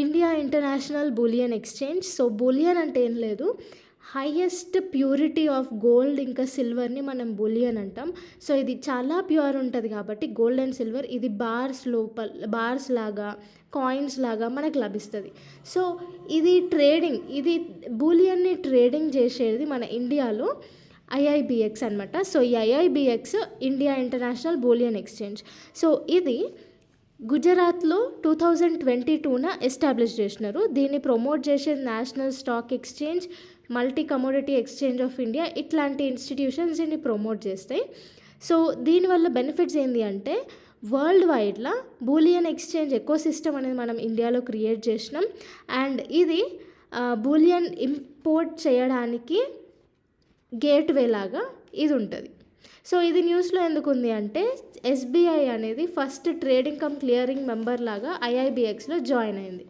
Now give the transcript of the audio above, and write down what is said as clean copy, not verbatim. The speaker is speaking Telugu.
India international bullion exchange. So bullion అంటే ఏం లేదు, హైయెస్ట్ ప్యూరిటీ ఆఫ్ గోల్డ్ ఇంకా సిల్వర్ని మనం బులియన్ అంటాం. సో ఇది చాలా ప్యూర్ ఉంటుంది కాబట్టి గోల్డ్ అండ్ సిల్వర్, ఇది బార్స్ లాగా కాయిన్స్ లాగా మనకు లభిస్తుంది. సో ఇది ట్రేడింగ్, ఇది బులియన్ని ట్రేడింగ్ చేసేది మన ఇండియాలో ఐఐబిఎక్స్ అనమాట. సో ఈ IIBX India international bullion exchange. So ఇది గుజరాత్లో 2022న ఎస్టాబ్లిష్ చేసినారు. దీన్ని ప్రమోట్ చేసేది National Stock Exchange, Multi Commodity Exchange of India, ఇట్లాంటి ఇన్స్టిట్యూషన్స్ దీన్ని ప్రమోట్ చేస్తాయి. సో దీనివల్ల బెనిఫిట్స్ ఏంటి అంటే వరల్డ్ వైడ్లో బూలియన్ ఎక్స్చేంజ్ ఎకో సిస్టమ్ అనేది మనం ఇండియాలో క్రియేట్ చేసినాం. అండ్ ఇది బూలియన్ ఇంపోర్ట్ చేయడానికి గేట్వే లాగా ఇది ఉంటుంది. సో ఇది న్యూస్లో ఎందుకు ఉంది అంటే ఎస్బీఐ అనేది first trading come clearing member లాగా ఐఐబిఎక్స్లో జాయిన్ అయింది.